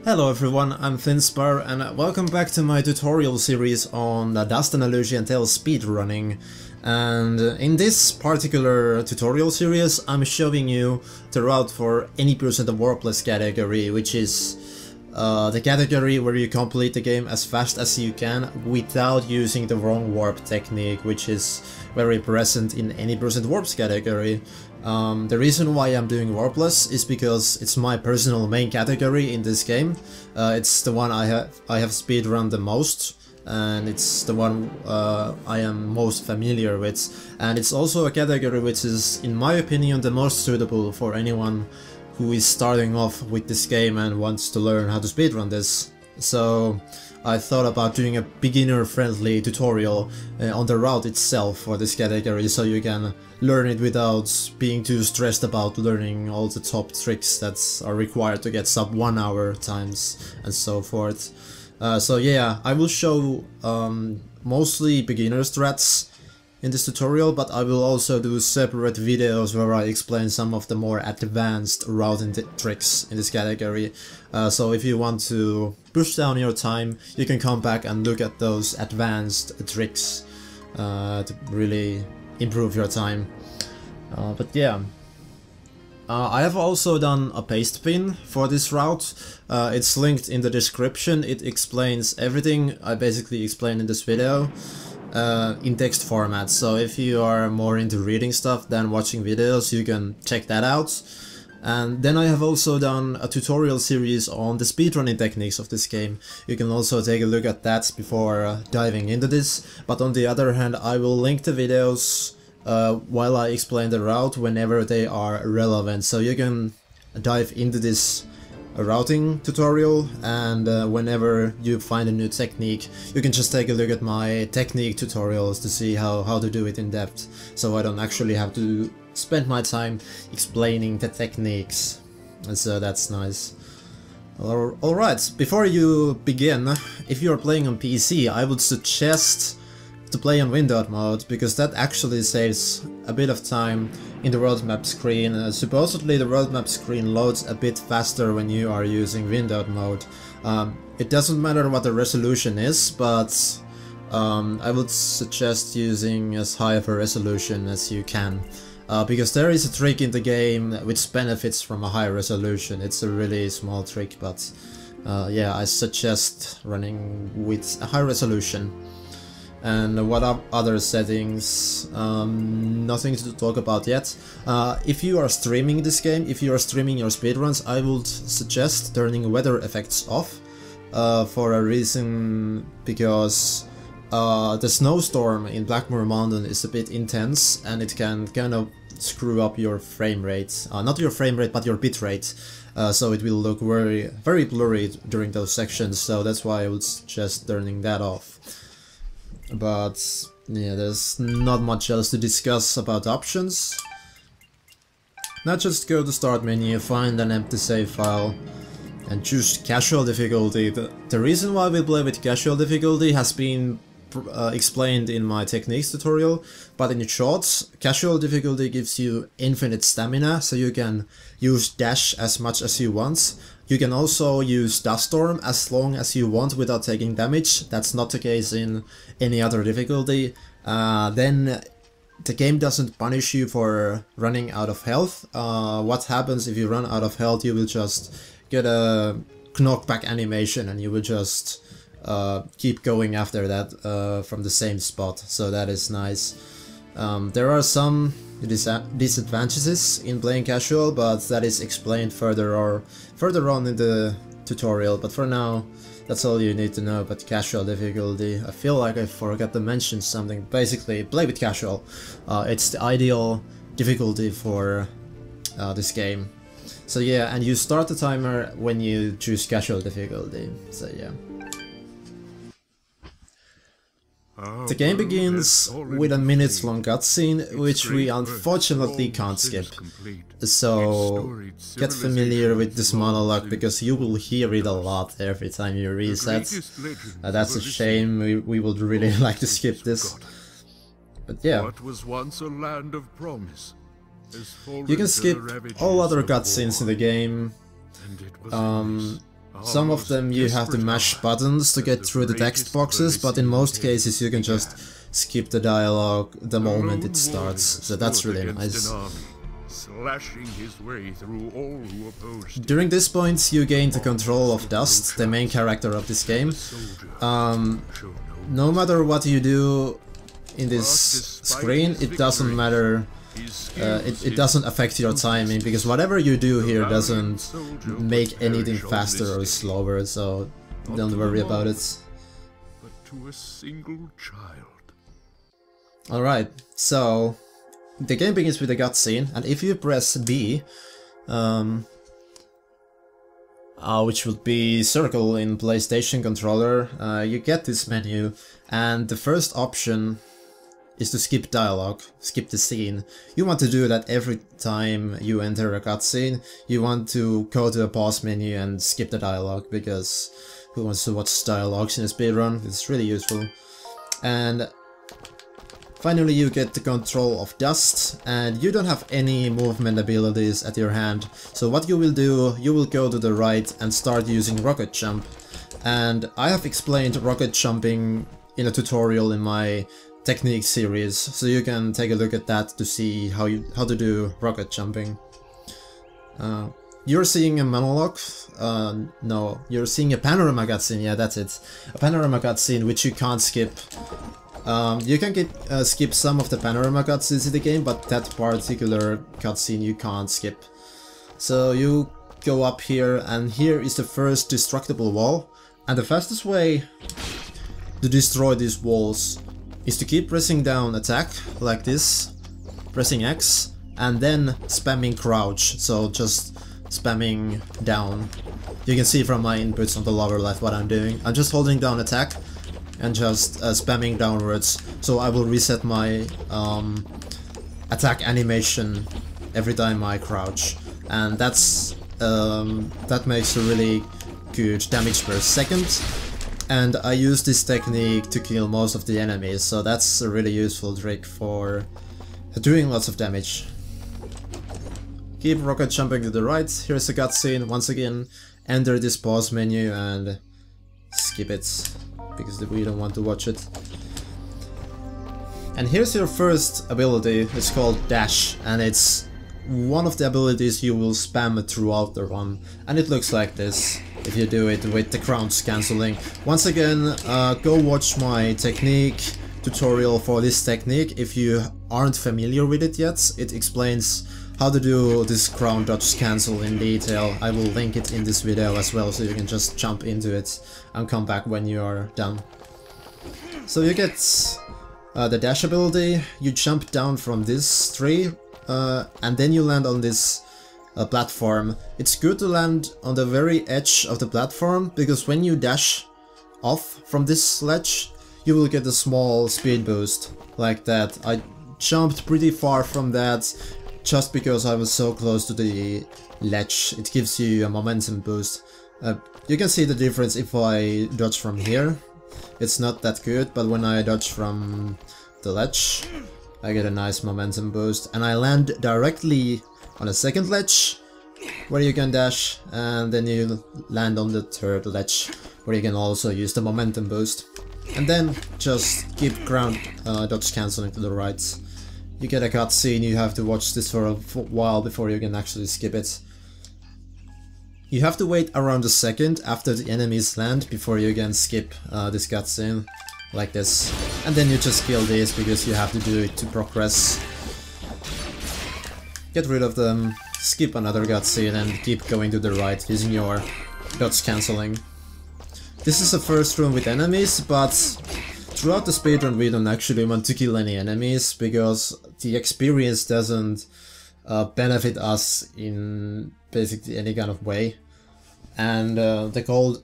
Hello everyone, I'm FinnSpire and welcome back to my tutorial series on the Dust and Elysian Tail speedrunning. And in this particular tutorial series I'm showing you the route for any percent of Warpless category, which is the category where you complete the game as fast as you can without using the wrong warp technique, which is very present in any percent warps category. The reason why I'm doing Warpless is because it's my personal main category in this game. It's the one I have speedrun the most, and it's the one I am most familiar with. And it's also a category which is, in my opinion, the most suitable for anyone who is starting off with this game and wants to learn how to speedrun this. So I thought about doing a beginner-friendly tutorial on the route itself for this category, so you can learn it without being too stressed about learning all the top tricks that are required to get sub 1 hour times and so forth. So yeah, I will show mostly beginner strats in this tutorial, but I will also do separate videos where I explain some of the more advanced routing tricks in this category. So if you want to push down your time, you can come back and look at those advanced tricks to really improve your time. But yeah, I have also done a PASTEBIN for this route. It's linked in the description. It explains everything I basically explained in this video in text format, so if you are more into reading stuff than watching videos, you can check that out. And then I have also done a tutorial series on the speedrunning techniques of this game. You can also take a look at that before diving into this, but on the other hand I will link the videos while I explain the route whenever they are relevant, so you can dive into this routing tutorial, and whenever you find a new technique you can just take a look at my technique tutorials to see how to do it in depth, so I don't actually have to spend my time explaining the techniques, and so that's nice. Alright, before you begin, if you're playing on PC, I would suggest to play on windowed mode, because that actually saves a bit of time in the world map screen. Supposedly the world map screen loads a bit faster when you are using windowed mode. It doesn't matter what the resolution is, but I would suggest using as high of a resolution as you can, because there is a trick in the game which benefits from a high resolution. It's a really small trick, but yeah, I suggest running with a high resolution. And what are other settings? Nothing to talk about yet. If you are streaming this game, if you are streaming your speedruns, I would suggest turning weather effects off for a reason, because the snowstorm in Blackmoor Mountain is a bit intense and it can kind of screw up your frame rate. Not your frame rate, but your bit rate. So it will look very blurry during those sections, so that's why I would suggest turning that off. But yeah, there's not much else to discuss about options. Now just go to start menu, find an empty save file and choose casual difficulty. The reason why we play with casual difficulty has been explained in my techniques tutorial, but in short, casual difficulty gives you infinite stamina, so you can use dash as much as you want. You can also use Dust Storm as long as you want without taking damage. That's not the case in any other difficulty. Then the game doesn't punish you for running out of health. What happens if you run out of health? You will just get a knockback animation and you will just keep going after that from the same spot, so that is nice. There are some disadvantages in playing casual, but that is explained further on in the tutorial. But for now, that's all you need to know about casual difficulty. I feel like I forgot to mention something. Basically, play with casual. It's the ideal difficulty for this game. So yeah, and you start the timer when you choose casual difficulty. So yeah. The game begins with a minute-long cutscene, which we unfortunately can't skip. So get familiar with this monologue, because you will hear it a lot every time you reset. That's a shame, we would really like to skip this. But yeah. You can skip all other cutscenes in the game. Some of them you have to mash buttons to get through the text boxes, but in most cases you can just skip the dialogue the moment it starts, so that's really nice. Slashing his way through all who opposed. During this point you gain the control of Dust, the main character of this game. No matter what you do in this screen, it doesn't matter, it doesn't affect your timing, because whatever you do here doesn't make anything faster or slower, so don't worry about it. But to a single child. Alright, so the game begins with a cutscene, and if you press B, which would be circle in PlayStation controller, you get this menu, and the first option is to skip dialogue, skip the scene. You want to do that every time you enter a cutscene. You want to go to the pause menu and skip the dialogue, because who wants to watch dialogues in a speedrun? It's really useful. And finally you get the control of Dust, and you don't have any movement abilities at your hand. So what you will do, you will go to the right and start using rocket jump. And I have explained rocket jumping in a tutorial in my technique series, so you can take a look at that to see how to do rocket jumping. You're seeing a monologue, no, you're seeing a panorama cutscene, yeah, that's it. A panorama cutscene which you can't skip. You can skip some of the panorama cutscenes in the game, but that particular cutscene you can't skip. So you go up here, and here is the first destructible wall, and the fastest way to destroy these walls is to keep pressing down attack, like this, pressing X, and then spamming crouch, so just spamming down. You can see from my inputs on the lower left what I'm doing. I'm just holding down attack and just spamming downwards, so I will reset my attack animation every time I crouch, and that makes a really good damage per second. And I use this technique to kill most of the enemies, so that's a really useful trick for doing lots of damage. Keep rocket jumping to the right, here's a cutscene, once again enter this pause menu and skip it, because we don't want to watch it. And here's your first ability, it's called Dash, and it's one of the abilities you will spam throughout the run, and it looks like this if you do it with the crouch cancelling. Once again, go watch my technique tutorial for this technique if you aren't familiar with it yet. It explains how to do this crown dodge cancel in detail. I will link it in this video as well, so you can just jump into it and come back when you are done. So you get the dash ability, you jump down from this tree, and then you land on this platform. It's good to land on the very edge of the platform, because when you dash off from this ledge, you will get a small speed boost, like that. I jumped pretty far from that, just because I was so close to the ledge. It gives you a momentum boost. You can see the difference if I dodge from here. It's not that good, but when I dodge from the ledge, I get a nice momentum boost, and I land directly on a second ledge where you can dash, and then you land on the third ledge where you can also use the momentum boost. And then just keep ground dodge cancelling to the right. You get a cutscene, you have to watch this for a while before you can actually skip it. You have to wait around a second after the enemies land before you can skip this cutscene, like this. And then you just kill these, because you have to do it to progress. Get rid of them, skip another cutscene, and keep going to the right using your dodge cancelling. This is the first room with enemies, but throughout the speedrun we don't actually want to kill any enemies, because the experience doesn't benefit us in basically any kind of way. And the gold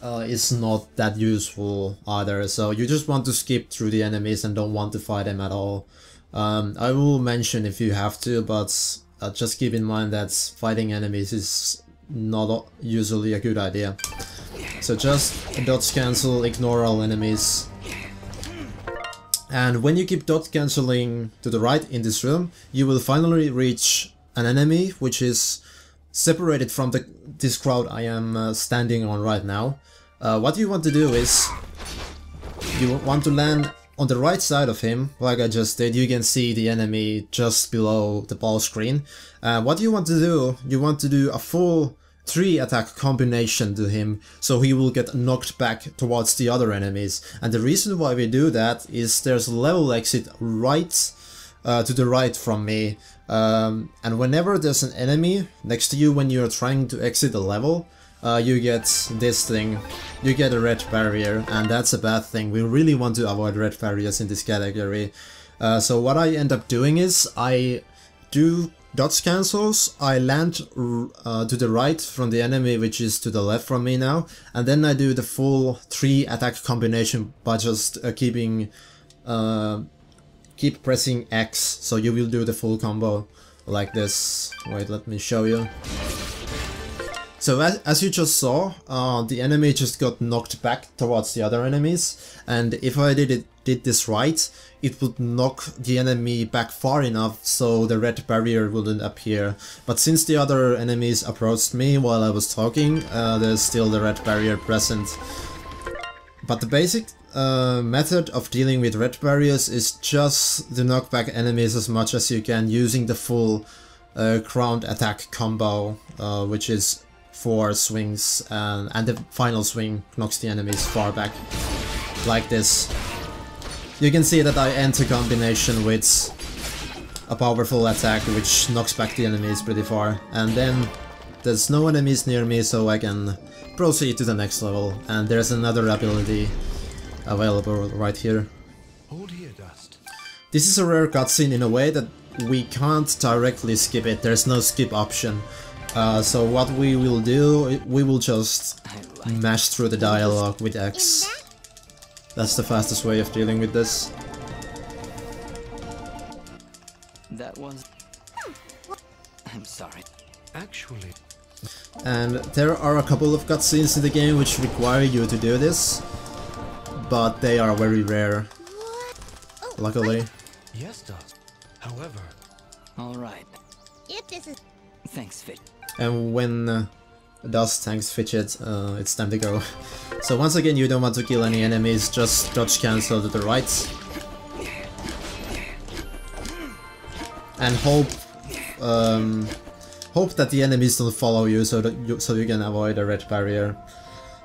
is not that useful either, so you just want to skip through the enemies and don't want to fight them at all. I will mention if you have to, but just keep in mind that fighting enemies is not usually a good idea. So just dodge cancel, ignore all enemies. And when you keep dodge cancelling to the right in this room, you will finally reach an enemy which is separated from this crowd I am standing on right now. What you want to do is you want to land on the right side of him, like I just did. You can see the enemy just below the ball screen. What you want to do, you want to do a full 3 attack combination to him, so he will get knocked back towards the other enemies. And the reason why we do that is there's a level exit right to the right from me. And whenever there's an enemy next to you when you're trying to exit a level, you get this thing, you get a red barrier, and that's a bad thing. We really want to avoid red barriers in this category. So what I end up doing is I do dodge cancels, I land to the right from the enemy, which is to the left from me now, and then I do the full 3 attack combination by just keep pressing X, so you will do the full combo like this. Wait, let me show you. So as you just saw, the enemy just got knocked back towards the other enemies, and if I did this right, it would knock the enemy back far enough so the red barrier wouldn't appear. But since the other enemies approached me while I was talking, there's still the red barrier present. But the basic method of dealing with red barriers is just to knock back enemies as much as you can using the full ground attack combo, which is 4 swings, and the final swing knocks the enemies far back, like this. You can see that I end the combination with a powerful attack which knocks back the enemies pretty far, and then there's no enemies near me, so I can proceed to the next level, and there's another ability available right here. Hold here, Dust. This is a rare cutscene in a way that we can't directly skip it, there's no skip option. So what we will do, we will just mash through the dialogue with X. That's the fastest way of dealing with this. That was... I'm sorry. Actually... And there are a couple of cutscenes in the game which require you to do this, but they are very rare, luckily. Yes, Dust. However... Alright. If this is... Thanks, Fit. And when Dust thanks Fidget, it's time to go. So once again, you don't want to kill any enemies, just dodge cancel to the right. And hope that the enemies don't follow you, so you can avoid a red barrier.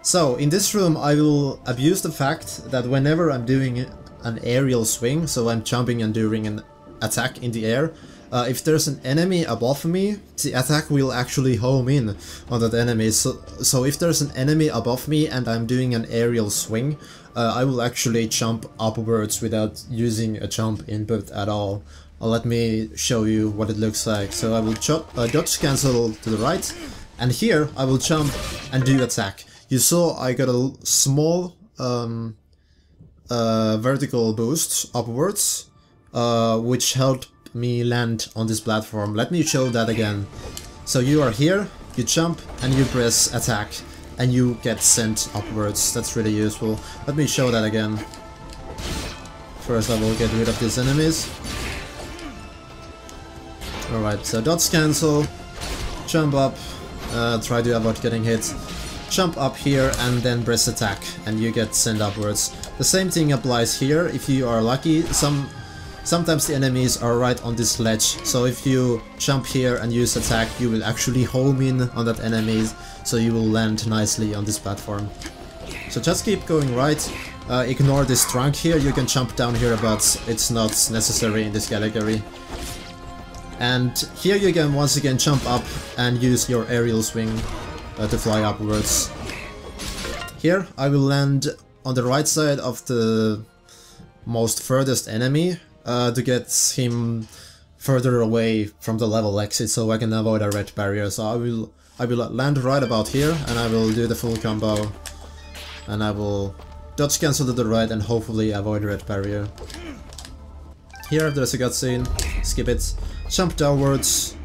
So in this room I will abuse the fact that whenever I'm doing an aerial swing, so I'm jumping and doing an attack in the air, if there's an enemy above me, the attack will actually home in on that enemy. So if there's an enemy above me and I'm doing an aerial swing, I will actually jump upwards without using a jump input at all. Let me show you what it looks like. So I will dodge cancel to the right, and here I will jump and do attack. You saw I got a small vertical boost upwards, which helped me land on this platform. Let me show that again. So you are here, you jump and you press attack and you get sent upwards. That's really useful. Let me show that again. First I will get rid of these enemies. Alright, so dodge cancel, jump up, try to avoid getting hit, jump up here and then press attack and you get sent upwards. The same thing applies here. If you are lucky, sometimes the enemies are right on this ledge, so if you jump here and use attack, you will actually home in on that enemy, so you will land nicely on this platform. So just keep going right, ignore this trunk here, you can jump down here but it's not necessary in this category. And here you can once again jump up and use your aerial swing to fly upwards. Here I will land on the right side of the most furthest enemy, to get him further away from the level exit so I can avoid a red barrier. So I will land right about here and I will do the full combo and I will dodge cancel to the right and hopefully avoid a red barrier. Here there's a cutscene, skip it, jump downwards.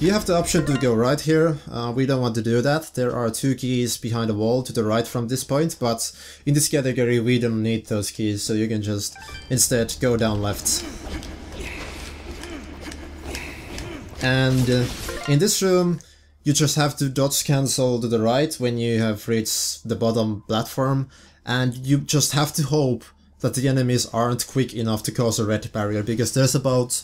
You have the option to go right here, we don't want to do that. There are 2 keys behind the wall to the right from this point, but in this category we don't need those keys, so you can just instead go down left. And in this room you just have to dodge cancel to the right when you have reached the bottom platform, and you just have to hope that the enemies aren't quick enough to cause a red barrier, because there's about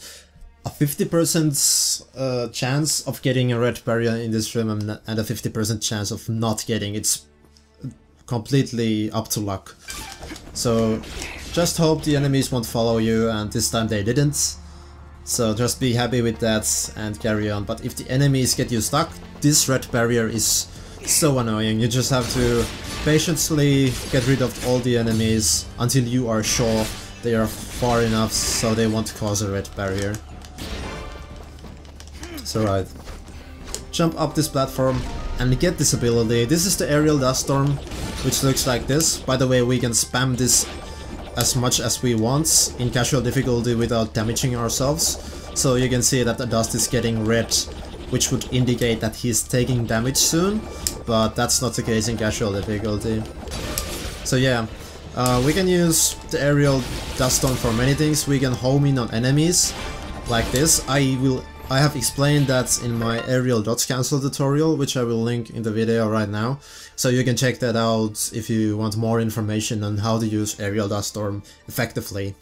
a 50% chance of getting a red barrier in this room and a 50% chance of not getting. It's completely up to luck. So just hope the enemies won't follow you, and this time they didn't. So just be happy with that and carry on. But if the enemies get you stuck, this red barrier is so annoying. You just have to patiently get rid of all the enemies until you are sure they are far enough so they won't cause a red barrier. So right, jump up this platform and get this ability. This is the aerial dust storm, which looks like this. By the way, we can spam this as much as we want in casual difficulty without damaging ourselves. So you can see that the dust is getting red, which would indicate that he's taking damage soon, but that's not the case in casual difficulty. So yeah, we can use the aerial dust storm for many things. We can home in on enemies like this. I have explained that in my aerial dodge cancel tutorial, which I will link in the video right now, so you can check that out if you want more information on how to use aerial dust storm effectively.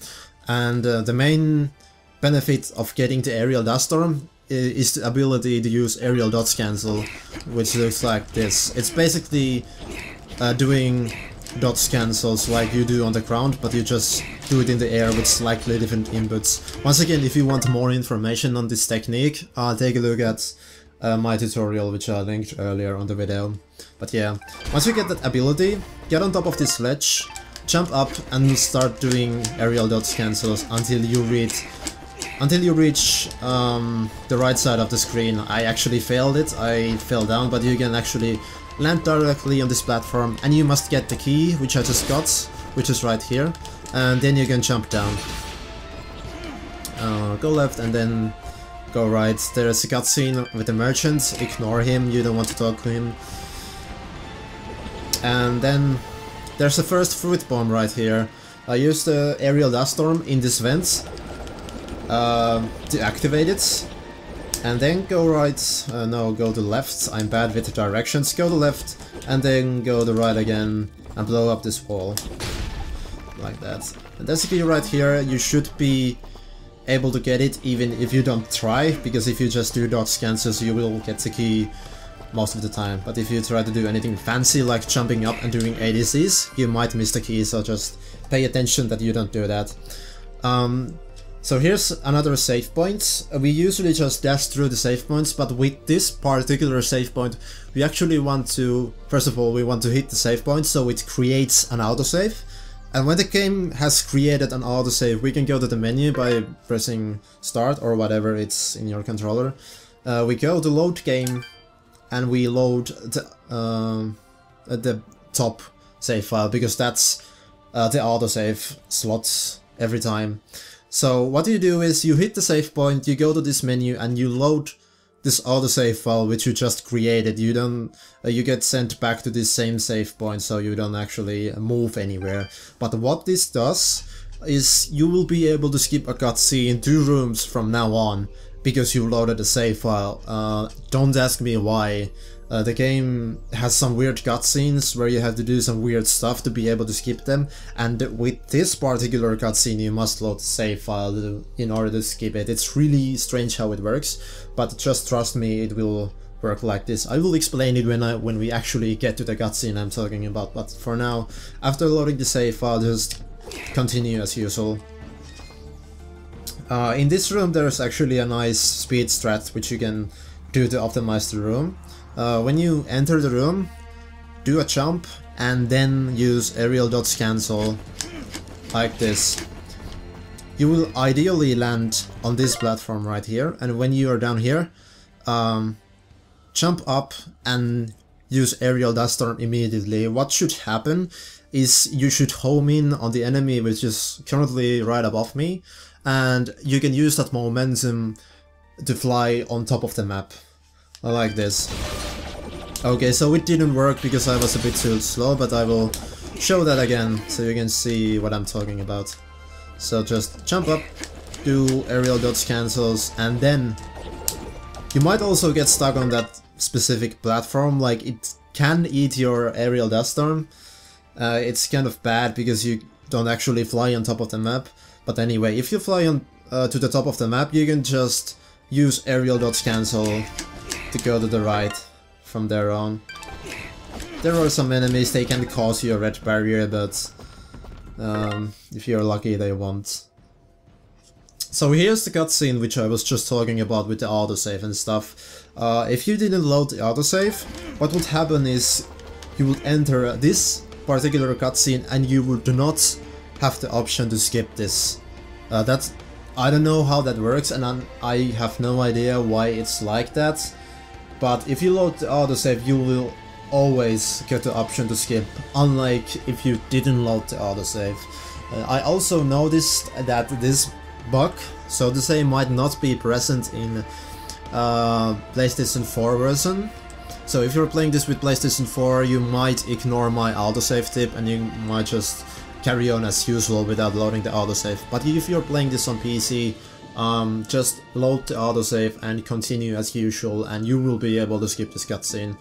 And the main benefit of getting the aerial dust storm is the ability to use aerial dodge cancel, which looks like this. It's basically doing dodge cancels like you do on the ground, but you just do it in the air with slightly different inputs. Once again, if you want more information on this technique, take a look at my tutorial, which I linked earlier on the video. But yeah, once you get that ability, get on top of this ledge, jump up and start doing aerial dodge cancels until you reach the right side of the screen. I actually failed it, I fell down, but you can actually land directly on this platform, and you must get the key, which I just got, which is right here, and then you can jump down. Go left and then go right. There's a cutscene with the merchant, ignore him, you don't want to talk to him. And then there's the first fruit bomb right here. I used the aerial dust storm in this vent to activate it. And then go right, no, go to left, I'm bad with the directions, go to left, and then go to right again, and blow up this wall. Like that. And there's a key right here. You should be able to get it even if you don't try, because if you just do dodge cancels you will get the key most of the time. But if you try to do anything fancy like jumping up and doing ADCs, you might miss the key, so just pay attention that you don't do that. So here's another save point. We usually just dash through the save points, but with this particular save point, we actually want to, first of all, we want to hit the save point so it creates an autosave. And when the game has created an autosave, we can go to the menu by pressing start or whatever it's in your controller. We go to load game and we load the top save file, because that's the autosave slots every time. So what you do is you hit the save point, you go to this menu and you load this autosave file which you just created. You don't you get sent back to this same save point, so you don't actually move anywhere. But what this does is you will be able to skip a cutscene in 2 rooms from now on because you loaded a save file. Don't ask me why. The game has some weird cutscenes where you have to do some weird stuff to be able to skip them, and with this particular cutscene you must load the save file in order to skip it. It's really strange how it works, but just trust me, it will work like this. I will explain it when we actually get to the cutscene I'm talking about, but for now, after loading the save file, just continue as usual. In this room there's actually a nice speed strat which you can do to optimize the room. When you enter the room, do a jump and then use aerial dodge cancel like this. You will ideally land on this platform right here, and when you are down here, jump up and use aerial dust storm immediately. What should happen is you should home in on the enemy which is currently right above me, and you can use that momentum to fly on top of the map. Like this. Okay, so it didn't work because I was a bit too slow, but I will show that again so you can see what I'm talking about. So just jump up, do aerial dodge cancels, and then you might also get stuck on that specific platform, like it can eat your aerial dust storm. It's kind of bad because you don't actually fly on top of the map. But anyway, if you fly on to the top of the map, you can just use aerial dodge cancel to go to the right from there on. There are some enemies, they can cause you a red barrier, but if you're lucky they won't. So here's the cutscene which I was just talking about with the autosave and stuff. If you didn't load the autosave, what would happen is you would enter this particular cutscene and you would not have the option to skip this. I don't know how that works, and I have no idea why it's like that. But if you load the autosave, you will always get the option to skip, unlike if you didn't load the autosave. I also noticed that this bug, so to say, might not be present in PlayStation 4 version. So if you're playing this with PlayStation 4, you might ignore my autosave tip and you might just carry on as usual without loading the autosave. But if you're playing this on PC, just load the autosave and continue as usual, and you will be able to skip this cutscene.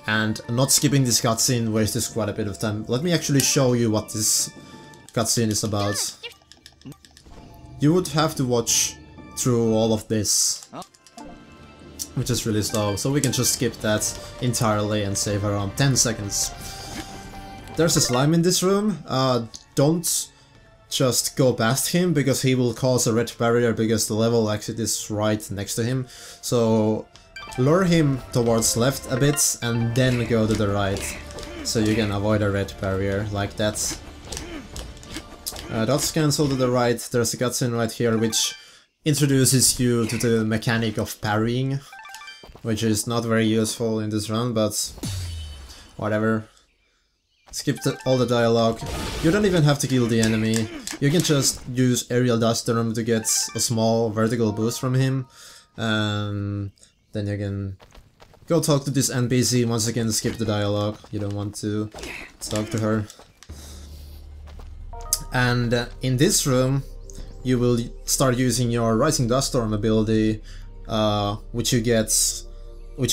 And not skipping this cutscene wastes quite a bit of time. Let me actually show you what this cutscene is about. You would have to watch through all of this, which is really slow, so we can just skip that entirely and save around 10 seconds. There's a slime in this room. Don't just go past him, because he will cause a red barrier, because the level exit is right next to him. So lure him towards left a bit and then go to the right, so you can avoid a red barrier like that. Dodge cancel to the right. There's a cutscene right here which introduces you to the mechanic of parrying, which is not very useful in this run, but whatever. Skip all the dialogue. You don't even have to kill the enemy. You can just use aerial dust storm to get a small vertical boost from him. Then you can go talk to this NPC. Once again, skip the dialogue. You don't want to talk to her. And in this room, you will start using your Rising Dust Storm ability, which you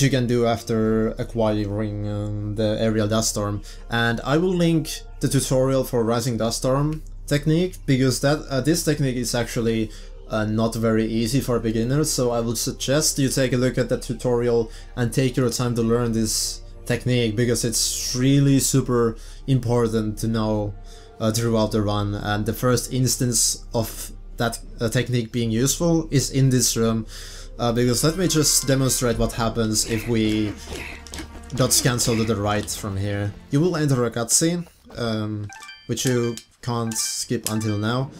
can do after acquiring the Aerial Dust Storm. And I will link the tutorial for Rising Dust Storm technique, because this technique is actually not very easy for beginners, so I would suggest you take a look at that tutorial and take your time to learn this technique, because it's really super important to know throughout the run. And the first instance of that technique being useful is in this room, because let me just demonstrate what happens if we dodge cancel to the right from here. You will enter a cutscene, which you can't skip until now,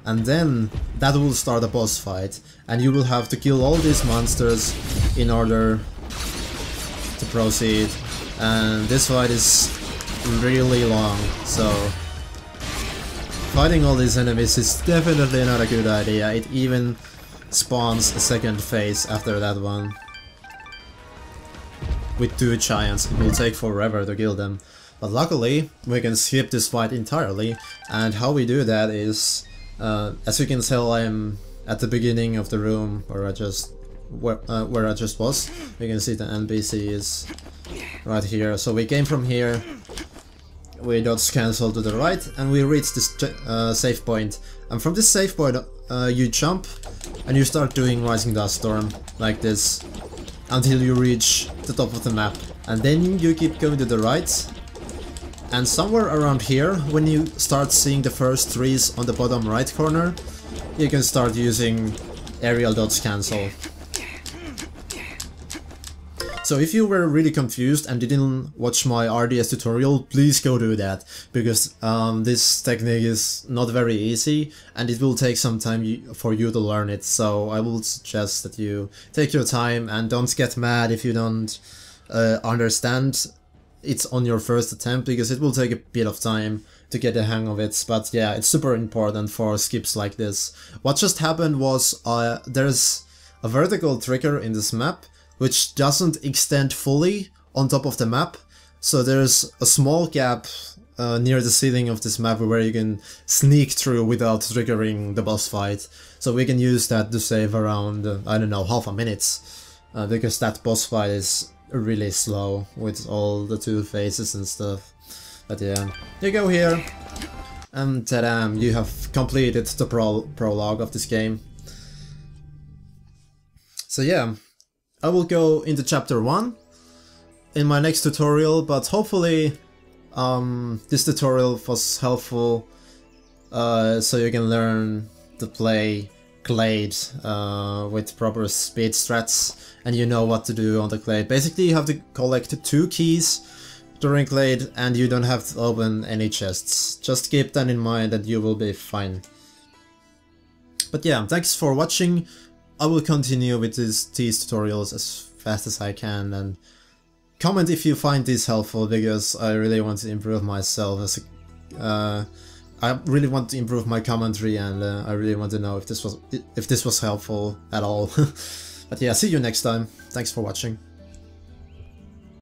and then that will start a boss fight, and you will have to kill all these monsters in order to proceed, and this fight is really long, so fighting all these enemies is definitely not a good idea. It even spawns a second phase after that one. With 2 giants, it will take forever to kill them. But luckily, we can skip this fight entirely, and how we do that is, as you can tell, I'm at the beginning of the room where I just was. We can see the NPC is right here. So we came from here. We dodge cancel to the right, and we reach this save point. And from this save point, you jump and you start doing Rising Dust Storm like this until you reach the top of the map. And then you keep going to the right, and somewhere around here, when you start seeing the first trees on the bottom right corner, you can start using aerial dodge cancel. So if you were really confused and didn't watch my RDS tutorial, please go do that, because this technique is not very easy and it will take some time for you to learn it. So I will suggest that you take your time and don't get mad if you don't understand it on your first attempt, because it will take a bit of time to get the hang of it. But yeah, it's super important for skips like this. What just happened was there's a vertical trigger in this map which doesn't extend fully on top of the map, so there's a small gap near the ceiling of this map where you can sneak through without triggering the boss fight. So we can use that to save around, I don't know, half a minute. because that boss fight is really slow with all the 2 phases and stuff. But yeah, you go here, and ta-da, you have completed the prologue of this game. So yeah, I will go into chapter 1 in my next tutorial, but hopefully this tutorial was helpful, so you can learn to play Glade with proper speed strats, and you know what to do on the Glade. Basically you have to collect 2 keys during Glade, and you don't have to open any chests. Just keep that in mind and you will be fine. But yeah, thanks for watching. I will continue with these tutorials as fast as I can, and comment if you find this helpful, because I really want to improve myself as a, I really want to improve my commentary, and I really want to know if this was helpful at all. But yeah, see you next time. Thanks for watching.